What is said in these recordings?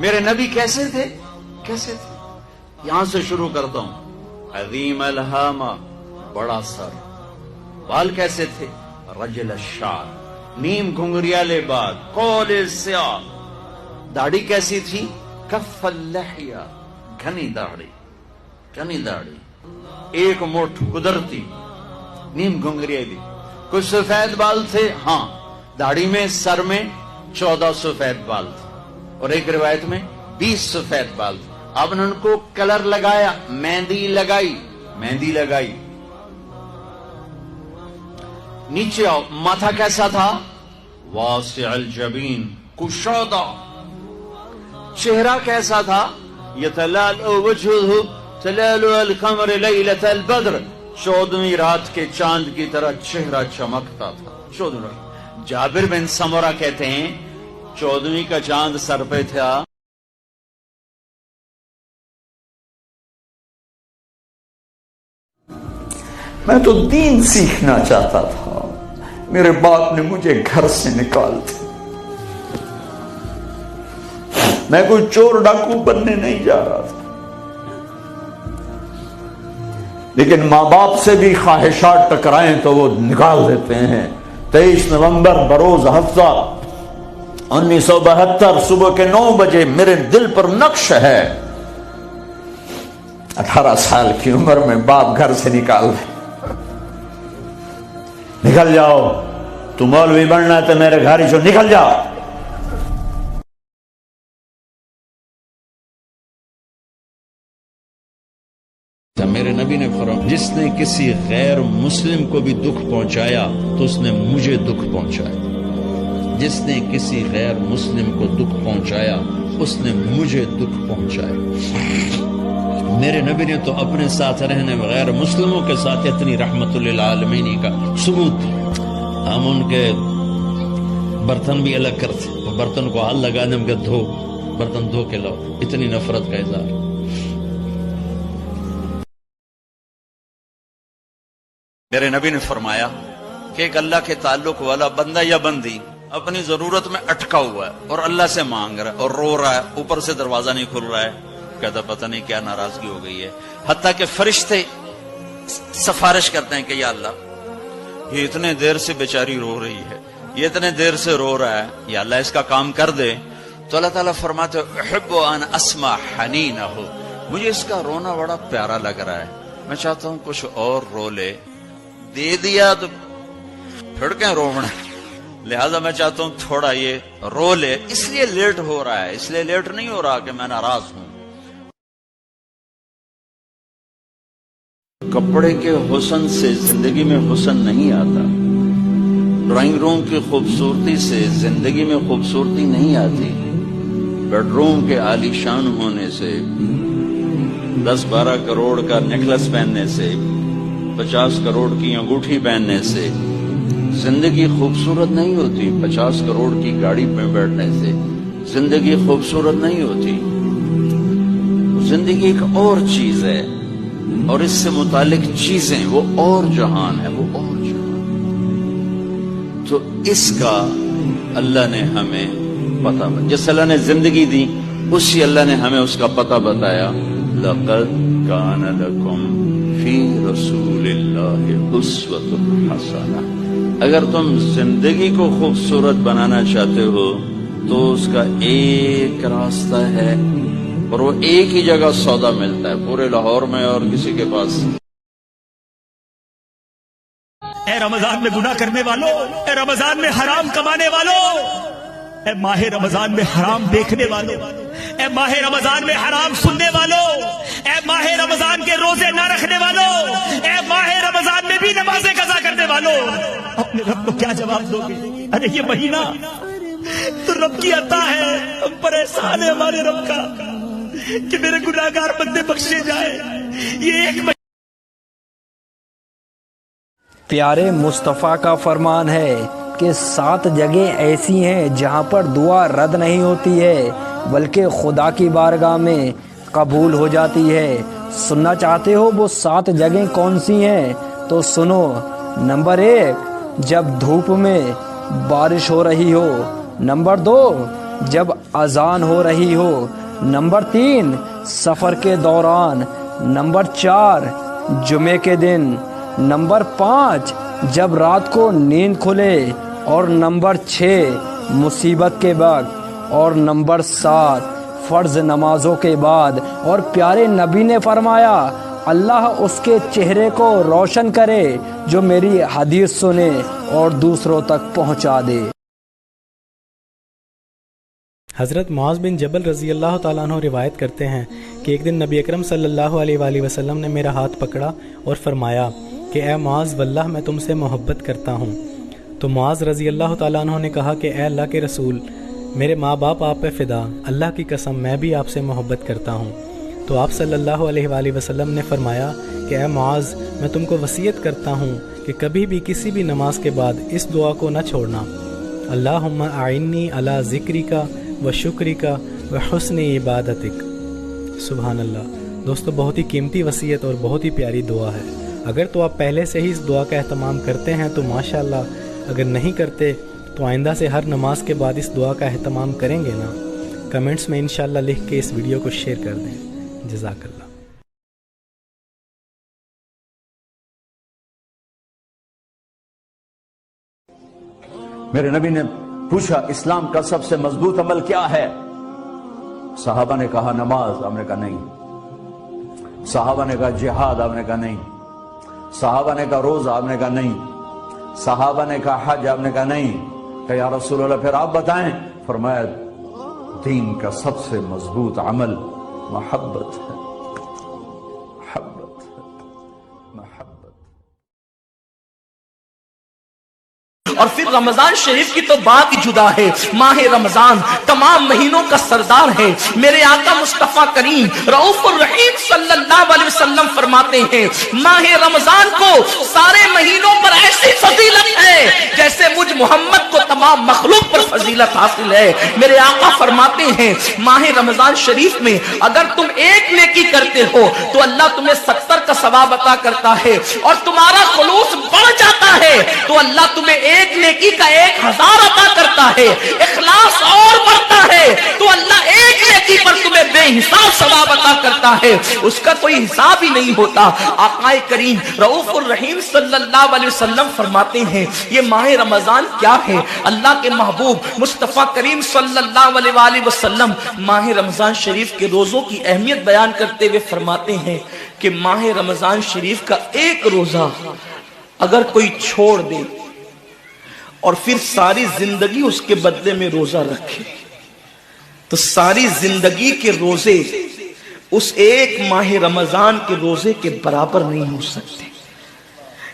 میرے نبی کیسے تھے؟ کیسے تھے؟ یہاں سے شروع کرتا ہوں. عظیم الہامہ، بڑا سر. بال کیسے تھے؟ رجل الشعر، نیم گھنگریالے بال، قول سیاہ. داڑھی کیسی تھی؟ کف اللحیہ، گھنی داڑھی، گھنی داڑھی، ایک مٹھ قدرتی، نیم گھنگریالی. کچھ سفید بال تھے، ہاں. داڑھی میں، سر میں 14 سفید بال تھے، اور ایک روایت میں 20 سفید بال تھے. آپ نے ان کو کلر لگایا، مہندی لگائی، مہندی لگائی. نیچے آؤ، ماتھا کیسا تھا؟ واسع الجبین، کشادہ. چہرہ کیسا تھا؟ یتلالأ وجهه تلالؤ القمر لیلۃ البدر، 14ویں رات کے چاند کی طرح چہرہ چمکتا تھا. 14. جابر بن سمرہ کہتے ہیں 14ویں کا چاند سر پہ تھا. میں تو دین سیکھنا چاہتا تھا، میرے باپ نے مجھے گھر سے نکال دیا. میں کوئی چور ڈاکو بننے نہیں جا رہا تھا، لیکن ماں باپ سے بھی خواہشات ٹکرائیں تو وہ نکال دیتے ہیں. 23 نومبر بروز ہفتہ 1972 صبح کے 9 بجے میرے دل پر نقش ہے. 18 سال کی عمر میں باپ گھر سے نکال دے. نکل جاؤ، تو مولوی بننا ہے تو میرے گھر ہی سے نکل جاؤ. میرے نبی نے فرمایا جس نے کسی غیر مسلم کو بھی دکھ پہنچایا تو اس نے مجھے دکھ پہنچایا. جس نے کسی غیر مسلم کو دکھ پہنچایا اس نے مجھے دکھ پہنچایا. میرے نبی نے تو اپنے ساتھ رہنے غیر مسلموں کے ساتھ اتنی رحمت للعالمین کا ثبوت دیا. ہم ان کے برتن بھی الگ کرتے، برتن کو ہاتھ لگانے میں دھو، برتن دھو کے لاؤ. اتنی نفرت کا اظہار. میرے نبی نے فرمایا کہ ایک اللہ کے تعلق والا بندہ یا بندی اپنی ضرورت میں اٹکا ہوا ہے اور اللہ سے مانگ رہا ہے اور رو رہا ہے، اوپر سے دروازہ نہیں کھل رہا ہے. کہتا پتہ نہیں کیا ناراضگی ہو گئی ہے. حتیٰ کہ فرشتے سفارش کرتے ہیں کہ یا اللہ یہ اتنے دیر سے بیچاری رو رہی ہے، یہ اتنے دیر سے رو رہا ہے، یا اللہ اس کا کام کر دے. تو اللہ تعالیٰ فرماتے احب ان اسمع حنینہ، مجھے اس کا رونا بڑا پیارا لگ رہا ہے، میں چاہتا ہوں کچھ اور رو لے. دے دیا تو پھر کہیں رونا، لہذا میں چاہتا ہوں تھوڑا یہ رو لے. اس لیے لیٹ ہو رہا ہے، اس لیے لیٹ نہیں ہو رہا کہ میں ناراض ہوں. کپڑے کے حسن سے زندگی میں حسن نہیں آتا، ڈرائنگ روم کی خوبصورتی سے زندگی میں خوبصورتی نہیں آتی، بیڈ روم کے عالی شان ہونے سے، 10-12 کروڑ کا نیکلس پہننے سے، 50 کروڑ کی انگوٹھی پہننے سے زندگی خوبصورت نہیں ہوتی. 50 کروڑ کی گاڑی پہ بیٹھنے سے زندگی خوبصورت نہیں ہوتی. زندگی ایک اور چیز ہے، اور اس سے متعلق چیزیں وہ اور جہان ہے، وہ اور جہان. تو اس کا اللہ نے ہمیں پتہ، جس اللہ نے زندگی دی اسی اللہ نے ہمیں اس کا پتہ بتایا. لقد کان لکم فی رسول اللہ اسوۃ حسنہ. اگر تم زندگی کو خوبصورت بنانا چاہتے ہو تو اس کا ایک راستہ ہے، اور وہ ایک ہی جگہ سودا ملتا ہے پورے لاہور میں اور کسی کے پاس. اے رمضان میں گناہ کرنے والوں، اے رمضان میں حرام کمانے والوں، اے ماہ رمضان میں حرام دیکھنے والوں، اے ماہ رمضان میں حرام سننے والوں، اے ماہ رمضان کے روزے نہ رکھنے والوں، اے ماہ رمضان میں بھی نمازیں قضا کرنے والوں، اپنے رب کو کیا جواب دو گے؟ ارے یہ مہینہ تو رب کی عطا ہے، ہم پر احسان ہے ہمارے رب کا کہ میرے گناہگار بندے بخشے جائے. یہ ایک پیارے مصطفیٰ کا فرمان ہے کہ 7 جگہیں ایسی ہیں جہاں پر دعا رد نہیں ہوتی ہے بلکہ خدا کی بارگاہ میں قبول ہو جاتی ہے. سننا چاہتے ہو وہ 7 جگہیں کون سی ہیں؟ تو سنو. نمبر 1، جب دھوپ میں بارش ہو رہی ہو. نمبر 2، جب اذان ہو رہی ہو۔ نمبر 3 سفر کے دوران۔ نمبر 4 جمعے کے دن۔ نمبر 5 جب رات کو نیند کھلے، اور نمبر 6 مصیبت کے وقت، اور نمبر 7 فرض نمازوں کے بعد۔ اور پیارے نبی نے فرمایا اللہ اس کے چہرے کو روشن کرے جو میری حدیث سنے اور دوسروں تک پہنچا دے۔ حضرت معاذ بن جبل رضی اللہ تعالیٰ عنہ روایت کرتے ہیں کہ ایک دن نبی اکرم صلی اللہ علیہ وآلہ وسلم نے میرا ہاتھ پکڑا اور فرمایا کہ اے معاذ واللہ میں تم سے محبت کرتا ہوں۔ تو معاذ رضی اللہ تعالیٰ عنہ نے کہا کہ اے اللہ کے رسول، میرے ماں باپ آپ پہ فدا، اللہ کی قسم میں بھی آپ سے محبت کرتا ہوں۔ تو آپ صلی اللہ علیہ وآلہ وسلم نے فرمایا کہ اے معاذ میں تم کو وصیت کرتا ہوں کہ کبھی بھی کسی بھی نماز کے بعد اس دعا کو نہ چھوڑنا، اللہم اعنی علی ذکرک و شکرک و حسن عبادتک۔ سبحان اللہ۔ دوستو بہت ہی قیمتی وصیت اور بہت ہی پیاری دعا ہے۔ اگر تو آپ پہلے سے ہی اس دعا کا اہتمام کرتے ہیں تو ماشاءاللہ، اگر نہیں کرتے تو آئندہ سے ہر نماز کے بعد اس دعا کا اہتمام کریں گے نا۔ کمنٹس میں انشاءاللہ لکھ کے اس ویڈیو کو شیئر کر دیں۔ جزاک اللہ۔ میرے نبی نے پوچھا اسلام کا سب سے مضبوط عمل کیا ہے؟ صحابہ نے کہا نماز، آپ نے کہا نہیں۔ صحابہ نے کہا جہاد، آپ نے کہا نہیں۔ صحابہ نے کہا روزہ، آپ نے کہا نہیں۔ صحابہ نے کہا حج، آپ نے کہا نہیں۔ کہ یا رسول اللہ پھر آپ بتائیں۔ فرمایا دین کا سب سے مضبوط عمل محبت ہے، محبت ہے، محبت۔ اور پھر رمضان شریف کی تو بات ہی جدا ہے۔ ماہ رمضان تمام مہینوں کا سردار ہے۔ میرے آقا مصطفیٰ کریم رؤوف الرحیم صلی اللہ علیہ وسلم فرماتے ہیں ماہ رمضان کو سارے مہینوں پر ایسی فضیلت ہے جیسے مجھ محمد کو تمام مخلوق پر فضیلت حاصل ہے۔ میرے آقا فرماتے ہیں ماہ رمضان شریف میں اگر تم ایک نیکی کرتے ہو تو اللہ تمہیں 70 کا ثواب عطا کرتا ہے، اور تمہارا خلوص بڑھ جاتا ہے تو اللہ تمہیں ایک نیکی کا 1000 عطا کرتا ہے۔ اخلاص اور بڑھتا ہے تو اللہ ایک نیکی پر تمہیں بے حساب ثواب عطا کرتا ہے، اس کا کوئی حساب ہی نہیں ہوتا۔ آقا کریم رؤوف الرحیم صلی اللہ علیہ وسلم فرماتے ہیں یہ ماہ رمضان کیا ہے؟ اللہ کے محبوب مصطفیٰ کریم صلی اللہ علیہ وآلہ وسلم ماہ رمضان شریف کے روزوں کی اہمیت بیان کرتے ہوئے فرماتے ہیں کہ ماہ رمضان شریف کا ایک روزہ اگر کوئی چھوڑ دے اور پھر ساری زندگی اس کے بدلے میں روزہ رکھے تو ساری زندگی کے روزے اس ایک ماہ رمضان کے روزے کے برابر نہیں ہو سکتے۔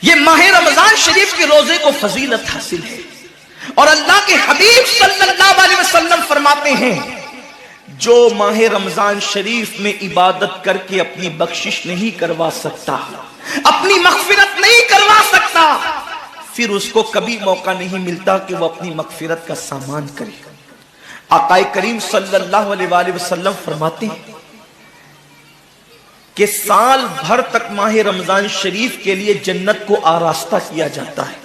یہ ماہ رمضان شریف کے روزے کو فضیلت حاصل ہے، اور اللہ کے حبیب صلی اللہ علیہ وسلم فرماتے ہیں جو ماہ رمضان شریف میں عبادت کر کے اپنی بخشش نہیں کروا سکتا، اپنی مغفرت نہیں کروا سکتا، پھر اس کو کبھی موقع نہیں ملتا کہ وہ اپنی مغفرت کا سامان کرے۔ آقا کریم صلی اللہ علیہ وآلہ وسلم فرماتے ہیں کہ سال بھر تک ماہ رمضان شریف کے لیے جنت کو آراستہ کیا جاتا ہے،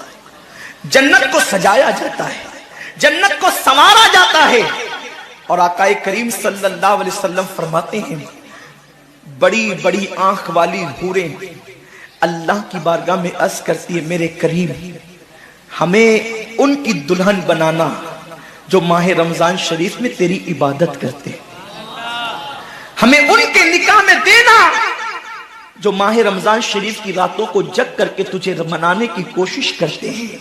جنت کو سجایا جاتا ہے، جنت کو سنوارا جاتا ہے۔ اور آقا کریم صلی اللہ علیہ وسلم فرماتے ہیں بڑی بڑی آنکھ والی حوریں اللہ کی بارگاہ میں عرض کرتی ہے میرے کریم ہمیں ان کی دلہن بنانا جو ماہ رمضان شریف میں تیری عبادت کرتے، ہمیں ان کے نکاح میں دینا جو ماہ رمضان شریف کی راتوں کو جگ کر کے تجھے منانے کی کوشش کرتے ہیں۔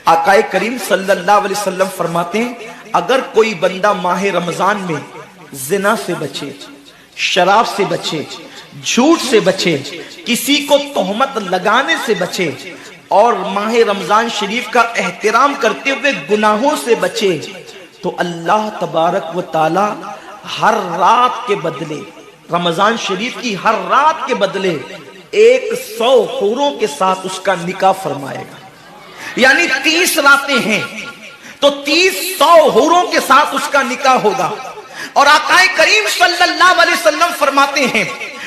آقا کریم صلی اللہ علیہ وسلم فرماتے ہیں اگر کوئی بندہ ماہ رمضان میں زنا سے بچے، شراب سے بچے، جھوٹ سے بچے، کسی کو تہمت لگانے سے بچے، اور ماہ رمضان شریف کا احترام کرتے ہوئے گناہوں سے بچے، تو اللہ تبارک و تعالی ہر رات کے بدلے، رمضان شریف کی ہر رات کے بدلے 100 حوروں کے ساتھ اس کا نکاح فرمائے گا۔ یعنی 30 راتیں ہیں تو 100 حوروں کے ساتھ اس کا نکاح ہوگا۔ اور آقا کریم صلی اللہ علیہ وسلم فرماتے ہیں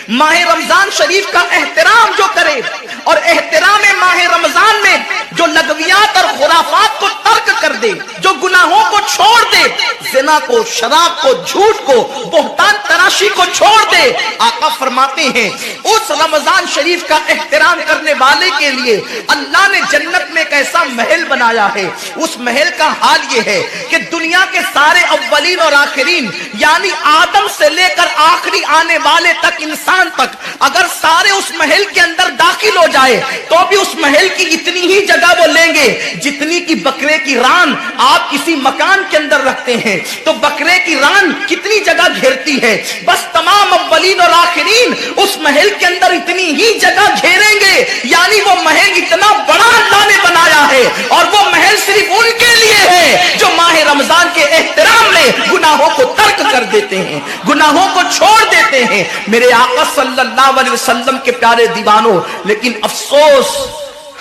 ماہ رمضان شریف کا احترام جو کرے اور احترام ماہ رمضان میں جو لغویات اور خرافات کو ترک کر دے، جو گناہوں کو چھوڑ دے، زنا کو، شراب کو، جھوٹ کو، بہتان تراشی کو چھوڑ دے، آقا فرماتے ہیں اس رمضان شریف کا احترام کرنے والے کے لیے اللہ نے جنت میں ایک ایسا محل بنایا ہے، اس محل کا حال یہ ہے کہ دنیا کے سارے اولین اور آخرین، یعنی آدم سے لے کر آخری آنے والے تک، انسان تک، اگر سارے اس محل کے اندر داخل ہو جائے تو بھی اس محل کی اتنی ہی جگہ وہ لیں گے جتنی کی بکرے کی ران آپ کسی مکان کے اندر رکھتے ہیں، تو بکرے کی ران کتنی جگہ گھیرتی ہے، بس تمام اولین اور آخرین اس محل کے اندر اتنی ہی جگہ گھیریں گے، یعنی وہ محل اتنا بڑا اللہ نے بنایا ہے، اور وہ محل صرف ان کے لیے ہے جو ماہ رمضان کے احترام میں گناہوں کو ترک کر دیتے ہیں، گناہوں کو چھوڑ دیتے ہیں۔ میرے آقا صلی اللہ علیہ وسلم کے پیارے دیوانوں، لیکن افسوس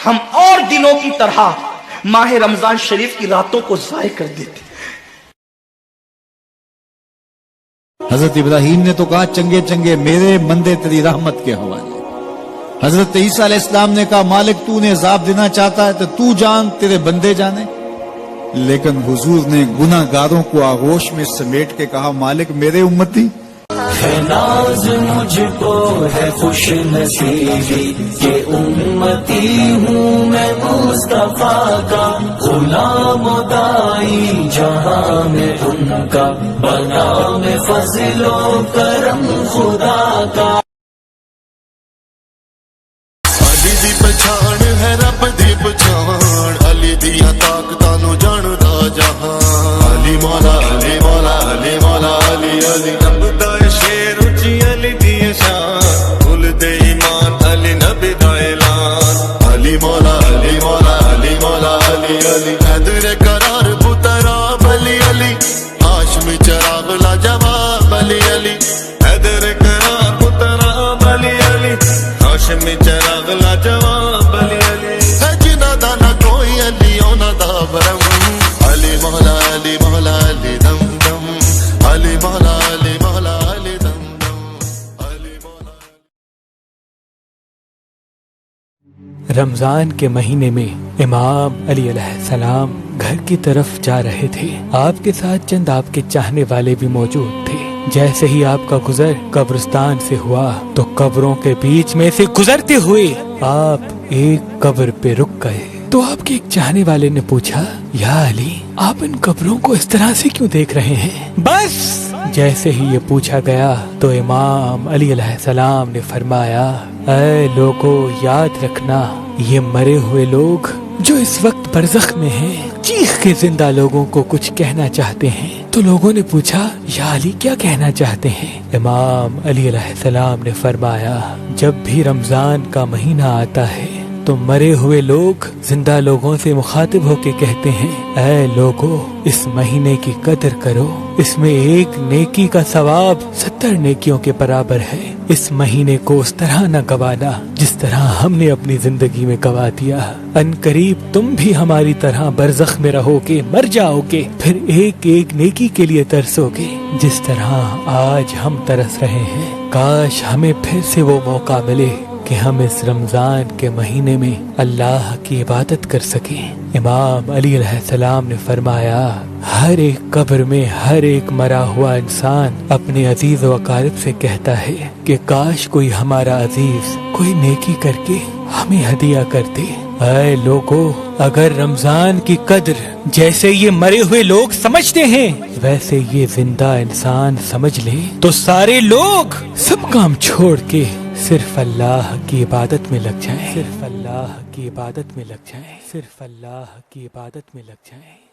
ہم اور دنوں کی طرح ماہ رمضان شریف کی راتوں کو ضائع کر دیتے۔ حضرت ابراہیم نے تو کہا چنگے چنگے میرے مندے تیری رحمت کے حوالے۔ حضرت عیسیٰ علیہ السلام نے کہا مالک تو نے عذاب دینا چاہتا ہے تو جان، تیرے بندے جانے۔ لیکن حضور نے گناہ گاروں کو آغوش میں سمیٹ کے کہا مالک میرے امتی۔ ہے ناز مجھ کو ہے خوش نصیبی کہ امتی ہوں میں مصطفیٰ کا، غلام و دائی جہاں میں ان کا، بنا میں فضل و کرم خدا کا۔ علی دی پچھان ہے رب دی پچھان، علی دیا طاقتاں نو جاندا جہان، علی مولا علی مولا علی مولا علی علی رب دا شیر اچھی علی دی شان، کل دے ایمان علی نبی دا اعلان، علی مولا علی مولا علی مولا علی علی حیدر قرار بطراب علی علی، ہاشمی چراغ لاجواب علی علی، حیدر قرار بطراب علی علی، ہاشمی چراغ لاجواب علی علی، ہے جنہ دا نہ کوئی علی اونا دا برم، علی مولا علی مولا علی دم دم، علی مولا علی مولا علی دم دم، علی مولا۔ رمضان کے مہینے میں امام علی علیہ السلام گھر کی طرف جا رہے تھے، آپ کے ساتھ چند آپ کے چاہنے والے بھی موجود تھے۔ جیسے ہی آپ کا گزر قبرستان سے ہوا تو قبروں کے بیچ میں سے گزرتے ہوئے آپ ایک قبر پہ رک گئے، تو آپ کے ایک چاہنے والے نے پوچھا یا علی آپ ان قبروں کو اس طرح سے کیوں دیکھ رہے ہیں؟ بس جیسے ہی یہ پوچھا گیا تو امام علی علیہ السلام نے فرمایا اے لوگو یاد رکھنا، یہ مرے ہوئے لوگ جو اس وقت برزخ میں ہیں چیخ کے زندہ لوگوں کو کچھ کہنا چاہتے ہیں۔ تو لوگوں نے پوچھا یا علی کیا کہنا چاہتے ہیں؟ امام علی علیہ السلام نے فرمایا جب بھی رمضان کا مہینہ آتا ہے تو مرے ہوئے لوگ زندہ لوگوں سے مخاطب ہو کے کہتے ہیں اے لوگو اس مہینے کی قدر کرو، اس میں ایک نیکی کا ثواب 70 نیکیوں کے برابر ہے، اس مہینے کو اس طرح نہ گوانا جس طرح ہم نے اپنی زندگی میں گوا دیا، ان قریب تم بھی ہماری طرح برزخ میں رہو گے، مر جاؤ گے، پھر ایک ایک نیکی کے لیے ترسو گے جس طرح آج ہم ترس رہے ہیں۔ کاش ہمیں پھر سے وہ موقع ملے کہ ہم اس رمضان کے مہینے میں اللہ کی عبادت کر سکیں۔ امام علی علیہ السلام نے فرمایا ہر ایک قبر میں ہر ایک مرا ہوا انسان اپنے عزیز و اقارب سے کہتا ہے کہ کاش کوئی ہمارا عزیز کوئی نیکی کر کے ہمیں ہدیہ کر دے۔ اے لوگو اگر رمضان کی قدر جیسے یہ مرے ہوئے لوگ سمجھتے ہیں ویسے یہ زندہ انسان سمجھ لے تو سارے لوگ سب کام چھوڑ کے صرف اللہ کی عبادت میں لگ جائیں، صرف اللہ کی عبادت میں لگ جائیں، صرف اللہ کی عبادت میں لگ جائیں۔